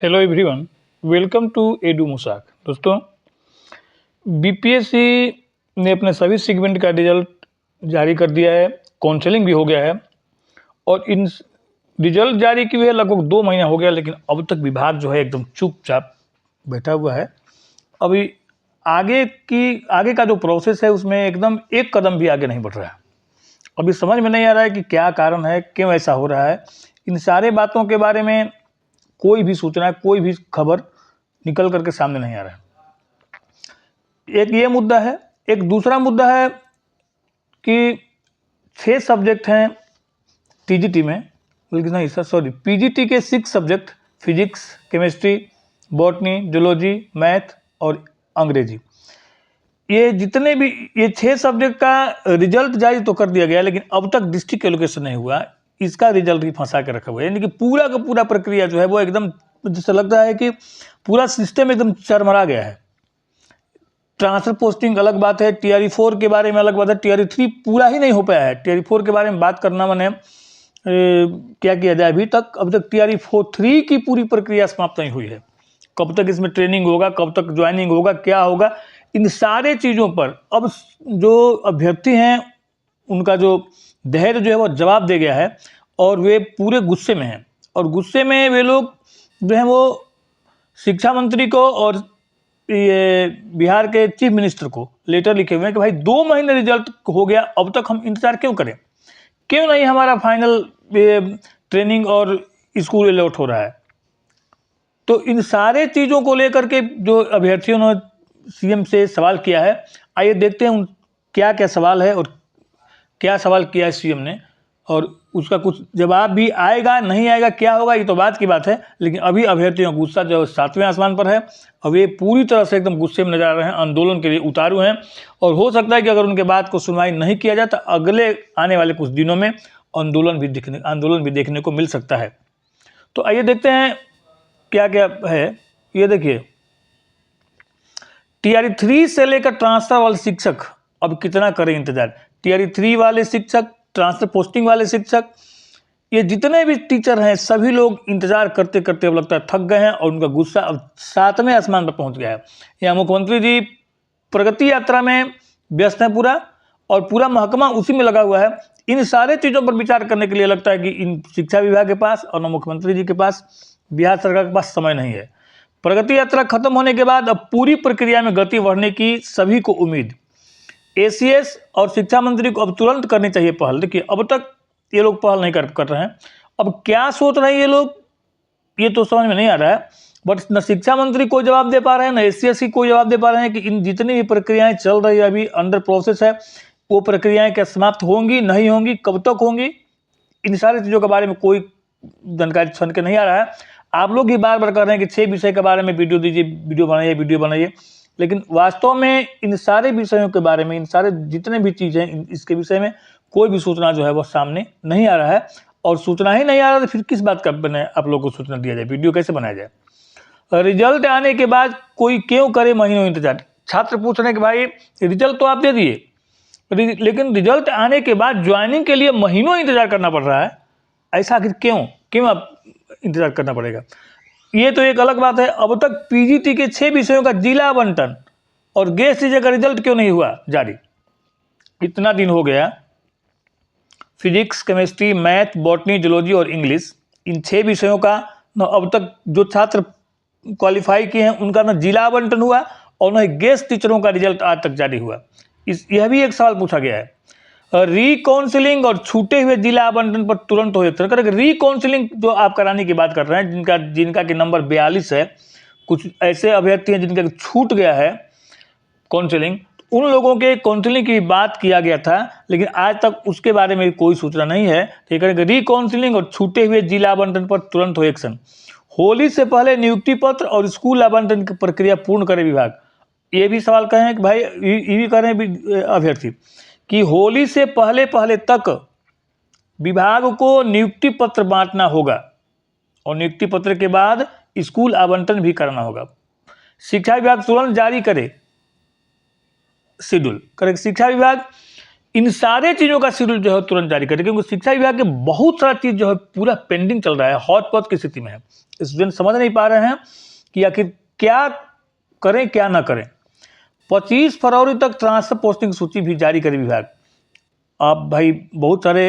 Hello everyone, welcome to एडू मुसाक। दोस्तों, बीपीएससी ने अपने सभी सेगमेंट का रिजल्ट जारी कर दिया है। काउंसलिंग भी हो गया है और इन रिजल्ट जारी किए हुए लगभग 2 महीना हो गया, लेकिन अब तक विभाग जो है एकदम चुपचाप बैठा हुआ है। अभी आगे का जो प्रोसेस है उसमें एकदम एक कदम भी आगे नहीं बढ़ रहा है। अभी समझ में नहीं आ रहा है कि क्या कारण है, क्यों ऐसा हो रहा है। इन सारे बातों के बारे में कोई भी सूचना, कोई भी खबर निकल करके सामने नहीं आ रहा है। एक ये मुद्दा है। एक दूसरा मुद्दा है कि 6 सब्जेक्ट हैं टीजीटी में, बल्कि नहीं सर, सॉरी, पीजीटी के 6 subject, physics, chemistry, botany, zoology, math और अंग्रेजी। ये जितने भी ये 6 सब्जेक्ट का रिजल्ट जारी तो कर दिया गया, लेकिन अब तक डिस्ट्रिक्ट एलोकेशन नहीं हुआ। इसका रिजल्ट भी फंसा के रखा हुआ है, यानी कि पूरा का पूरा प्रक्रिया जो है वो एकदम, जैसे लगता है कि पूरा सिस्टम एकदम चरमरा गया है। ट्रांसफर पोस्टिंग अलग बात है, टीआरई 4 के बारे में अलग बात है, टीआरई 3 पूरा ही नहीं हो पाया है। टीआरई 4 के बारे में बात करना मैंने क्या किया जाए, अभी तक टीआरई 3 की पूरी प्रक्रिया समाप्त नहीं हुई है। कब तक इसमें ट्रेनिंग होगा, कब तक ज्वाइनिंग होगा, क्या होगा, इन सारे चीज़ों पर अब जो अभ्यर्थी हैं उनका जो धैर्य जो है वो जवाब दे गया है और वे पूरे गुस्से में हैं। और गुस्से में वे लोग जो हैं वो शिक्षा मंत्री को और ये बिहार के चीफ मिनिस्टर को लेटर लिखे हुए हैं कि भाई 2 महीने रिजल्ट हो गया, अब तक हम इंतजार क्यों करें, क्यों नहीं हमारा फाइनल ट्रेनिंग और स्कूल अलॉट हो रहा है। तो इन सारे चीज़ों को लेकर के जो अभ्यर्थियों ने सीएम से सवाल किया है, आइए देखते हैं क्या क्या सवाल है और क्या सवाल किया है सीएम ने, और उसका कुछ जवाब भी आएगा नहीं आएगा, क्या होगा, ये तो बात की बात है। लेकिन अभी अभ्यर्थियों का गुस्सा जो 7वें आसमान पर है। अब ये पूरी तरह से एकदम गुस्से में नजर आ रहे हैं, आंदोलन के लिए उतारू हैं, और हो सकता है कि अगर उनके बात को सुनवाई नहीं किया जाए तो अगले आने वाले कुछ दिनों में आंदोलन भी देखने को मिल सकता है। तो आइए देखते हैं क्या क्या है। ये देखिए, टीआरई 3 से लेकर ट्रांसफर वाले शिक्षक अब कितना करें इंतजार। टीआरई 3 वाले शिक्षक, ट्रांसफर पोस्टिंग वाले शिक्षक, ये जितने भी टीचर हैं सभी लोग इंतजार करते करते अब लगता है थक गए हैं और उनका गुस्सा अब 7वें आसमान पर पहुंच गया है। यहाँ मुख्यमंत्री जी प्रगति यात्रा में व्यस्त हैं पूरा, और पूरा महकमा उसी में लगा हुआ है। इन सारे चीज़ों पर विचार करने के लिए लगता है कि इन शिक्षा विभाग के पास और न मुख्यमंत्री जी के पास, बिहार सरकार के पास समय नहीं है। प्रगति यात्रा खत्म होने के बाद अब पूरी प्रक्रिया में गति बढ़ने की सभी को उम्मीद। एसीएस और शिक्षा मंत्री को अब तुरंत करनी चाहिए पहल। देखिए, अब तक ये लोग पहल नहीं कर रहे हैं। अब क्या सोच रहे हैं ये लोग, ये तो समझ में नहीं आ रहा है। बट न शिक्षा मंत्री को जवाब दे पा रहे हैं, न एसीएस को जवाब दे पा रहे हैं कि इन जितनी भी प्रक्रियाएं चल रही है, अभी अंडर प्रोसेस है, वो प्रक्रियाएं क्या समाप्त होंगी, नहीं होंगी, कब तक होंगी, इन सारी चीज़ों के बारे में कोई जानकारी छन के नहीं आ रहा है। आप लोग ही बार बार कर रहे हैं कि 6 विषय के बारे में वीडियो दीजिए, वीडियो बनाइए, लेकिन वास्तव में इन सारे विषयों के बारे में, इन सारे जितने भी चीज़ें इसके विषय में कोई भी सूचना जो है वो सामने नहीं आ रहा है। और सूचना ही नहीं आ रहा तो फिर किस बात का बने आप लोग को सूचना दिया जाए, वीडियो कैसे बनाया जाए। रिजल्ट आने के बाद कोई क्यों करे महीनों इंतजार। छात्र पूछ रहे हैं कि भाई रिजल्ट तो आप दे दिए, लेकिन रिजल्ट आने के बाद ज्वाइनिंग के लिए महीनों इंतजार करना पड़ रहा है। ऐसा आखिर क्यों आप इंतजार करना पड़ेगा। ये तो एक अलग बात है। अब तक पीजीटी के 6 विषयों का जिला आवंटन और गेस्ट टीचर का रिजल्ट क्यों नहीं हुआ जारी। इतना दिन हो गया, physics, chemistry, math, botany, zoology और इंग्लिश, इन 6 विषयों का न अब तक जो छात्र क्वालिफाई किए हैं उनका न जिला आवंटन हुआ और न गेस्ट टीचरों का रिजल्ट आज तक जारी हुआ। यह भी एक सवाल पूछा गया है। रिकाउंसलिंग और छूटे हुए जिला आवंटन पर तुरंत हो करेगा। रिकाउंसलिंग जो आप कराने की बात कर रहे हैं, जिनका कि नंबर 42 है, कुछ ऐसे अभ्यर्थी हैं जिनका छूट गया है काउंसलिंग, उन लोगों के काउंसलिंग की बात किया गया था, लेकिन आज तक उसके बारे में कोई सूचना नहीं है। ठीक है, रिकाउंसलिंग और छूटे हुए जिला आवंटन पर तुरंत हो एक्शन। होली से पहले नियुक्ति पत्र और स्कूल आवंटन की प्रक्रिया पूर्ण करे विभाग। ये भी सवाल कहे हैं कि भाई, ये भी कह रहे हैं अभ्यर्थी कि होली से पहले तक विभाग को नियुक्ति पत्र बांटना होगा और नियुक्ति पत्र के बाद स्कूल आवंटन भी करना होगा। शिक्षा विभाग तुरंत जारी करे शेड्यूल। करेक्ट, शिक्षा विभाग इन सारे चीज़ों का शेड्यूल जो है तुरंत जारी करे, क्योंकि शिक्षा विभाग के बहुत सारा चीज़ जो है पूरा पेंडिंग चल रहा है, हॉट पॉट की स्थिति में है। स्टूडेंट समझ नहीं पा रहे हैं कि आखिर क्या करें क्या ना करें। 25 फरवरी तक ट्रांसफर पोस्टिंग सूची भी जारी करे विभाग। अब भाई बहुत सारे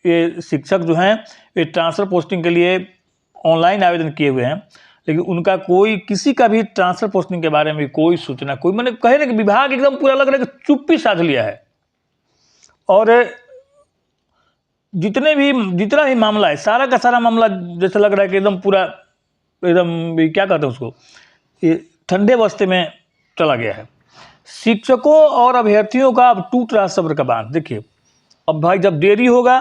ये शिक्षक जो हैं ये ट्रांसफ़र पोस्टिंग के लिए ऑनलाइन आवेदन किए हुए हैं, लेकिन उनका कोई किसी का भी ट्रांसफ़र पोस्टिंग के बारे में कोई सूचना, कोई मैंने कहे ना कि विभाग एकदम पूरा लग रहा है कि चुप्पी साध लिया है। और जितना भी मामला है, सारा का सारा मामला जैसे लग रहा है कि एकदम पूरा एकदम क्या कहते हैं उसको, ये ठंडे बस्ते में चला गया है। शिक्षकों और अभ्यर्थियों का अब टूट रहा सब्र का बांध। देखिए अब भाई जब देरी होगा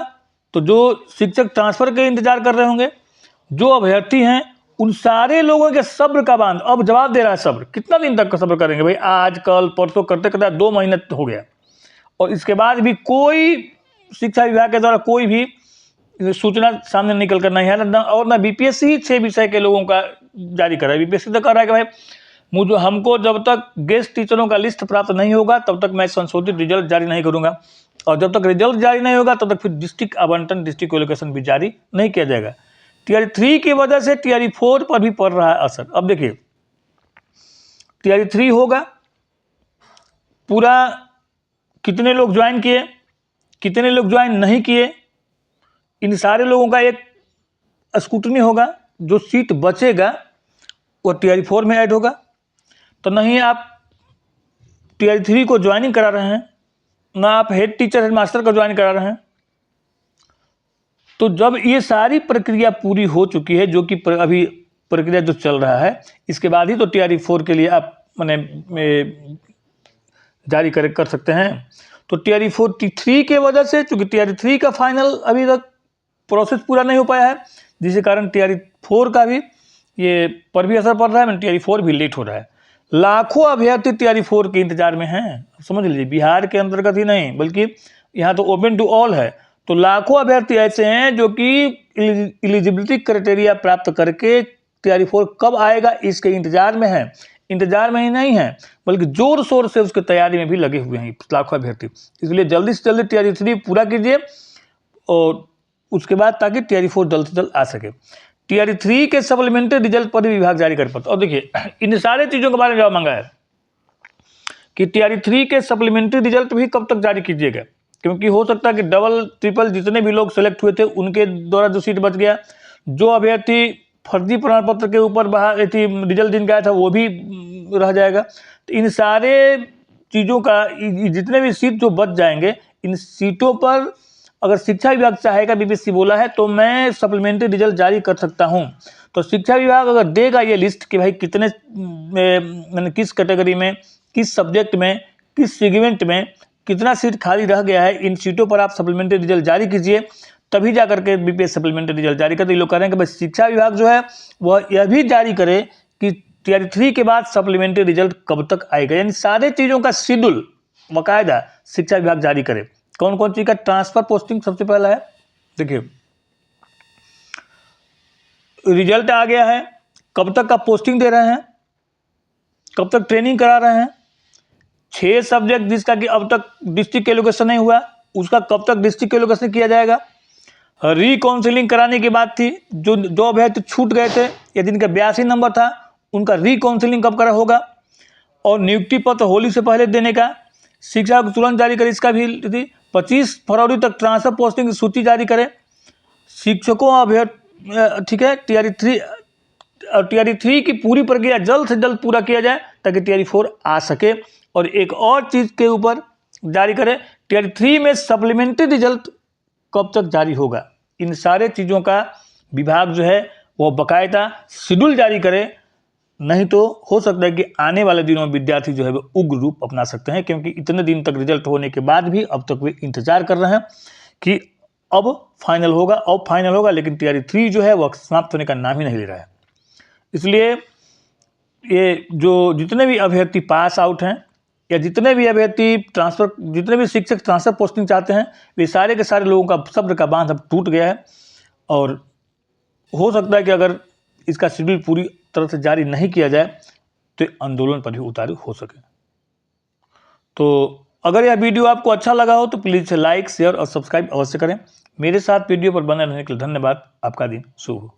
तो जो शिक्षक ट्रांसफ़र के इंतजार कर रहे होंगे, जो अभ्यर्थी हैं उन सारे लोगों के सब्र का बांध अब जवाब दे रहा है। सब्र कितना दिन तक का सब्र करेंगे भाई? आज कल परसों करते करते 2 महीने हो गया और इसके बाद भी कोई शिक्षा विभाग के द्वारा कोई भी सूचना सामने निकल कर नहीं है ना, और ना बीपीएससी ही 6 विषय के लोगों का जारी कर रहा है। बीपीएससी तो कह रहा है कि भाई मुझे हमको जब तक गेस्ट टीचरों का लिस्ट प्राप्त नहीं होगा तब तक मैं संशोधित रिजल्ट जारी नहीं करूंगा, और जब तक रिजल्ट जारी नहीं होगा तब तक फिर डिस्ट्रिक्ट आवंटन, डिस्ट्रिक्ट एलोकेशन भी जारी नहीं किया जाएगा। टीआरई 3 की वजह से टीआरई 4 पर भी पड़ रहा है असर। अब देखिए टीआरई 3 होगा, पूरा कितने लोग ज्वाइन किए, कितने लोग ज्वाइन नहीं किए, इन सारे लोगों का एक स्क्रूटनी होगा। जो सीट बचेगा वो टीआरई 4 में ऐड होगा। तो नहीं आप टीआरई 3 को ज्वाइनिंग करा रहे हैं, ना आप हेड टीचर हेड मास्टर को ज्वाइन करा रहे हैं। तो जब ये सारी प्रक्रिया पूरी हो चुकी है, जो कि अभी प्रक्रिया जो चल रहा है, इसके बाद ही तो टीआरई 4 के लिए आप माने जारी कर सकते हैं। तो टीआरई 3 के वजह से, चूंकि टीआरई 3 का फाइनल अभी तक प्रोसेस पूरा नहीं हो पाया है, जिसके कारण टीआरई 4 का भी ये पर भी असर पड़ रहा है, टीआरई 4 भी लेट हो रहा है। लाखों अभ्यर्थी टीआरई 4 के इंतजार में हैं। समझ लीजिए बिहार के अंतर्गत ही नहीं बल्कि यहाँ तो ओपन टू ऑल है। तो लाखों अभ्यर्थी ऐसे हैं जो कि एलिजिबिलिटी क्राइटेरिया प्राप्त करके टीआरई 4 कब आएगा इसके इंतजार में है। इंतजार में ही नहीं है बल्कि जोर शोर से उसकी तैयारी में भी लगे हुए हैं लाखों अभ्यर्थी। इसलिए जल्दी से जल्दी टीआरई 3 पूरा कीजिए और उसके बाद ताकि टीआरई 4 जल्द से जल्द आ सके। टीआरई 3 के सप्लीमेंट्री रिजल्ट पर भी विभाग जारी कर पाता। और देखिए इन सारे चीज़ों के बारे में जवाब मांगा है कि टीआरई 3 के सप्लीमेंट्री रिजल्ट भी कब तक जारी कीजिएगा, क्योंकि हो सकता है कि डबल ट्रिपल जितने भी लोग सेलेक्ट हुए थे उनके द्वारा जो सीट बच गया, जो अभ्यर्थी फर्जी प्रमाण पत्र के ऊपर रिजल्ट जिनका आया था वो भी रह जाएगा। तो इन सारे चीज़ों का जितने भी सीट जो बच जाएंगे, इन सीटों पर अगर शिक्षा विभाग चाहेगा, बीपीएससी बोला है, तो मैं सप्लीमेंट्री रिजल्ट जारी कर सकता हूं। तो शिक्षा विभाग अगर देगा ये लिस्ट कि भाई कितने मैंने किस कैटेगरी में, किस सब्जेक्ट में, किस सेगमेंट में कितना सीट खाली रह गया है, इन सीटों पर आप सप्लीमेंट्री रिजल्ट जारी कीजिए, तभी जा करके बीपीएससी सप्लीमेंट्री रिजल्ट जारी करते। ये लोग कह रहे हैं कि भाई शिक्षा विभाग जो है वह यह भी जारी करे कि टीआरई 3 के बाद सप्लीमेंट्री रिजल्ट कब तक आएगा, यानी सारे चीज़ों का शेड्यूल बाकायदा शिक्षा विभाग जारी करे। कौन कौन चीज का ट्रांसफर पोस्टिंग सबसे पहला है, देखिए रिजल्ट आ गया है, कब तक का पोस्टिंग दे रहे हैं, कब तक ट्रेनिंग करा रहे हैं, 6 सब्जेक्ट जिसका कि अब तक डिस्ट्रिक्ट एलोकेशन नहीं हुआ उसका कब तक डिस्ट्रिक्ट एलोकेशन किया जाएगा। रिकाउंसिलिंग कराने की बात थी, जो अभ्यर्थी छूट गए थे या जिनका 82 नंबर था उनका रिकाउंसिलिंग कब करा होगा, और नियुक्ति पत्र होली से पहले देने का शिक्षा को तुरंत जारी करे, इसका भी 25 फरवरी तक ट्रांसफर पोस्टिंग की सूची जारी करें। शिक्षकों अभ्यर्थी ठीक है, टीआरई 3 की पूरी प्रक्रिया जल्द से जल्द पूरा किया जाए ताकि टीआरई 4 आ सके। और एक और चीज़ के ऊपर जारी करें, टीआरई 3 में सप्लीमेंट्री रिजल्ट कब तक जारी होगा। इन सारे चीज़ों का विभाग जो है वो बाकायदा शेड्यूल जारी करे, नहीं तो हो सकता है कि आने वाले दिनों में विद्यार्थी जो है वो उग्र रूप अपना सकते हैं, क्योंकि इतने दिन तक रिजल्ट होने के बाद भी अब तक वे इंतजार कर रहे हैं कि अब फाइनल होगा, लेकिन टीआरई 3 जो है वह समाप्त होने का नाम ही नहीं ले रहा है। इसलिए ये जो जितने भी अभ्यर्थी पास आउट हैं या जितने भी अभ्यर्थी जितने भी शिक्षक ट्रांसफर पोस्टिंग चाहते हैं, वे सारे के सारे लोगों का सब्र का बांध अब टूट गया है। और हो सकता है कि अगर इसका शेड्यूल पूरी तरह से जारी नहीं किया जाए तो आंदोलन पर भी उतारू हो सके। तो अगर यह वीडियो आपको अच्छा लगा हो तो प्लीज़ इसे लाइक, शेयर और सब्सक्राइब अवश्य करें। मेरे साथ वीडियो पर बने रहने के लिए धन्यवाद। आपका दिन शुभ हो।